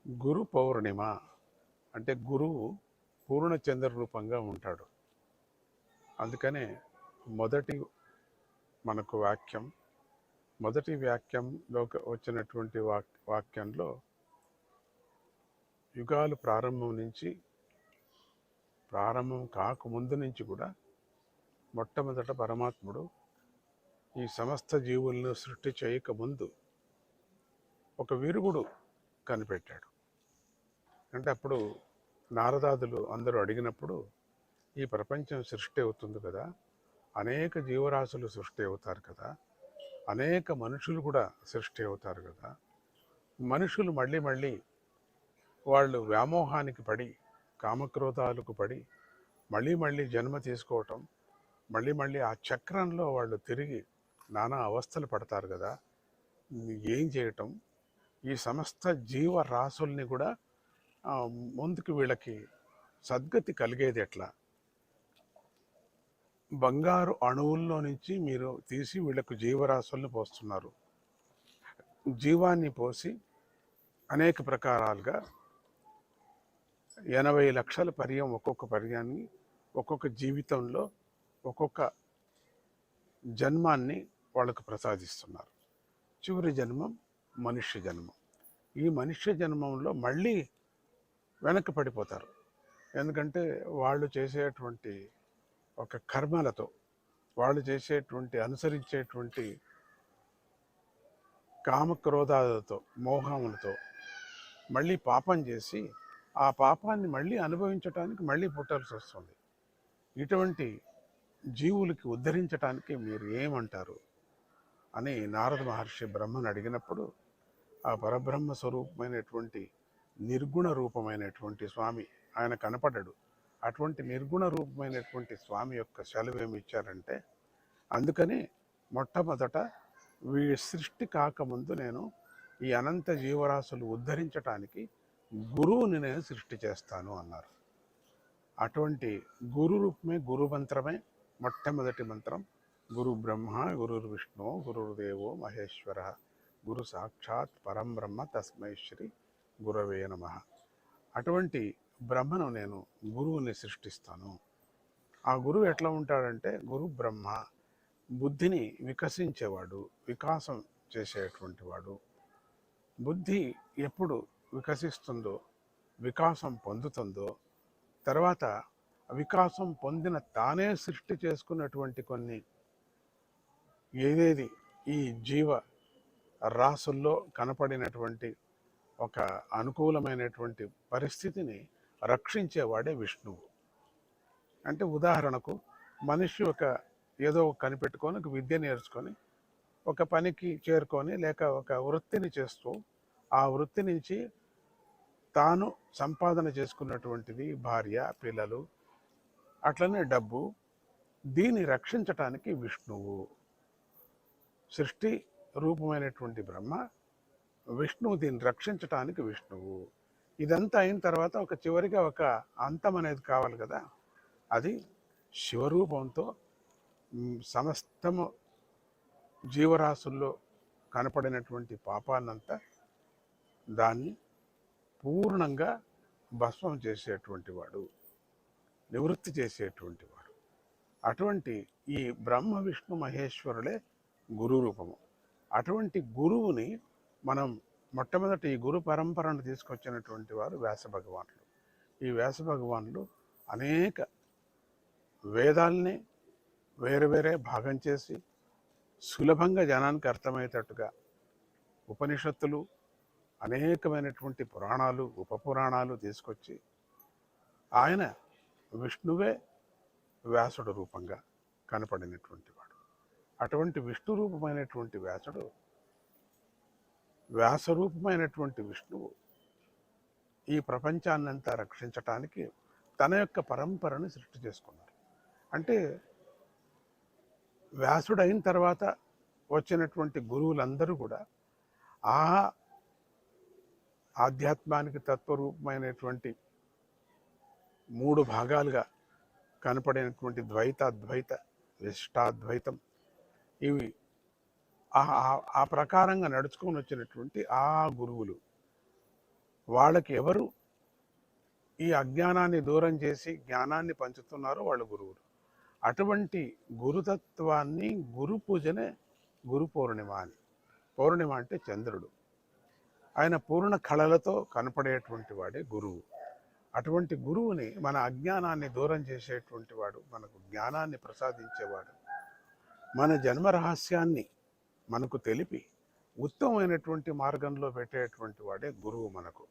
గురు పౌర్ణిమ అంటే గురువు పూర్ణచంద్ర రూపంగా ఉంటాడు. అందుకనే మొదటి మనకు మొదటి వాక్యంలో వచ్చినటువంటి వాక్యంలో యుగాలు ప్రారంభం కాకముందు నుంచి కూడా మొట్టమొదట పరమాత్ముడు ఈ సమస్త జీవులను సృష్టి చేయకముందు ఒక విరుగుడు కనిపెట్టాడు. అంటే అప్పుడు నారదాదులు అందరూ అడిగినప్పుడు ఈ ప్రపంచం సృష్టి అవుతుంది కదా, అనేక జీవరాశులు సృష్టి అవుతారు కదా, అనేక మనుషులు కూడా సృష్టి అవుతారు కదా, మనుషులు మళ్ళీ వాళ్ళు వ్యామోహానికి పడి కామక్రోధాలకు పడి మళ్ళీ జన్మ తీసుకోవటం, మళ్ళీ ఆ చక్రంలో వాళ్ళు తిరిగి నానా అవస్థలు పడతారు కదా, ఏం చేయటం, ఈ సమస్త జీవరాశుల్ని కూడా ముందుకు వీళ్ళకి సద్గతి కలిగేది ఎట్లా? బంగారు అణువుల్లో నుంచి మీరు తీసి వీళ్ళకు జీవరాశుల్ని పోస్తున్నారు. జీవాన్ని పోసి అనేక ప్రకారాలుగా 80 లక్షల పర్యం, ఒక్కొక్క పర్యాన్ని ఒక్కొక్క జీవితంలో ఒక్కొక్క జన్మాన్ని వాళ్ళకు ప్రసాదిస్తున్నారు. చివరి జన్మం మనుష్య జన్మం. ఈ మనుష్య జన్మంలో మళ్ళీ వెనక్కి పడిపోతారు. ఎందుకంటే వాళ్ళు చేసేటువంటి ఒక కర్మలతో, వాళ్ళు చేసేటువంటి అనుసరించేటువంటి కామక్రోధాలతో, మోహములతో మళ్ళీ పాపం చేసి ఆ పాపాన్ని మళ్ళీ అనుభవించటానికి మళ్ళీ పుట్టాల్సి వస్తుంది. ఇటువంటి జీవులకి ఉద్ధరించటానికి మీరు ఏమంటారు అని నారద మహర్షి బ్రహ్మను అడిగినప్పుడు ఆ పరబ్రహ్మ స్వరూపమైనటువంటి నిర్గుణ రూపమైనటువంటి స్వామి ఆయన కనపడ్డాడు. అటువంటి నిర్గుణ రూపమైనటువంటి స్వామి యొక్క సెలవు ఏమి ఇచ్చారంటే, అందుకని మొట్టమొదట సృష్టి కాకముందు నేను ఈ అనంత జీవరాశులు ఉద్ధరించటానికి గురువుని నేను సృష్టి చేస్తాను అన్నారు. అటువంటి గురు రూపమే, గురు మంత్రమే మొట్టమొదటి మంత్రం. గురు బ్రహ్మ గురు విష్ణు గురుదేవో మహేశ్వర గురు సాక్షాత్ పరం బ్రహ్మ తస్మై శ్రీ గురవే నమః. అటువంటి బ్రహ్మను నేను గురువుని సృష్టిస్తాను. ఆ గురువు ఎట్లా ఉంటాడంటే, గురు బ్రహ్మ బుద్ధిని వికసించేవాడు, వికాసం చేసేటువంటి వాడు. బుద్ధి ఎప్పుడు వికసిస్తుందో, వికాసం పొందుతుందో, తర్వాత వికాసం పొందిన తానే సృష్టి చేసుకున్నటువంటి కొన్ని ఏదేది ఈ జీవ రాసుల్లో కనపడినటువంటి ఒక అనుకూలమైనటువంటి పరిస్థితిని రక్షించేవాడే విష్ణువు. అంటే ఉదాహరణకు మనిషి ఏదో కనిపెట్టుకొని ఒక విద్య నేర్చుకొని ఒక పనికి చేరుకొని లేక ఒక వృత్తిని చేస్తూ ఆ వృత్తి నుంచి తాను సంపాదన చేసుకున్నటువంటిది భార్య, పిల్లలు, అట్లనే డబ్బు, దీన్ని రక్షించటానికి విష్ణువు. సృష్టి రూపమైనటువంటి బ్రహ్మ, విష్ణువు దీన్ని రక్షించటానికి విష్ణువు. ఇదంతా అయిన తర్వాత చివరిగా ఒక అంతం అనేది కావాలి కదా, అది శివరూపంతో సమస్తము జీవరాశుల్లో కనపడినటువంటి పాపాన్నంతా దాన్ని పూర్ణంగా భస్మం చేసేటువంటి వాడు, నివృత్తి చేసేటువంటి వాడు. అటువంటి ఈ బ్రహ్మ విష్ణు మహేశ్వరులే గురు రూపము. అటువంటి గురువుని మనం మొట్టమొదటి ఈ గురు పరంపరను తీసుకొచ్చినటువంటి వారు వ్యాస భగవానులు. ఈ వ్యాస భగవానులు అనేక వేదాల్ని వేరే భాగం చేసి సులభంగా జనానికి అర్థమయ్యేటట్టుగా ఉపనిషత్తులు, అనేకమైనటువంటి పురాణాలు, ఉపపురాణాలు తీసుకొచ్చి ఆయన విష్ణువే వ్యాసుడు రూపంగా కనపడినటువంటి వాడు. అటువంటి విష్ణు రూపమైనటువంటి వ్యాసుడు, వ్యాసరూపమైనటువంటి విష్ణువు ఈ ప్రపంచాన్నంతా రక్షించటానికి తన యొక్క పరంపరను సృష్టి చేసుకున్నారు. అంటే వ్యాసుడు అయిన తర్వాత వచ్చినటువంటి గురువులందరూ కూడా ఆ ఆధ్యాత్మానికి తత్వరూపమైనటువంటి 3 భాగాలుగా కనపడినటువంటి ద్వైత, అద్వైత, విశిష్టాద్వైతం, ఇవి ఆ ప్రకారంగా నడుచుకొని వచ్చినటువంటి ఆ గురువులు వాళ్ళకి ఎవరు ఈ అజ్ఞానాన్ని దూరం చేసి జ్ఞానాన్ని పంచుతున్నారో వాళ్ళు గురువులు. అటువంటి గురుతత్వాన్ని, గురు పూజనే గురు పౌర్ణిమ అని. పౌర్ణిమ అంటే చంద్రుడు. ఆయన పూర్ణ కళలతో కనపడేటువంటి వాడే గురువు. అటువంటి గురువుని, మన అజ్ఞానాన్ని దూరం చేసేటువంటి వాడు, మనకు జ్ఞానాన్ని ప్రసాదించేవాడు, మన జన్మ రహస్యాన్ని మనకు తెలిపి ఉత్తమమైనటువంటి మార్గంలో పెట్టేటువంటి వాడే గురువు మనకు.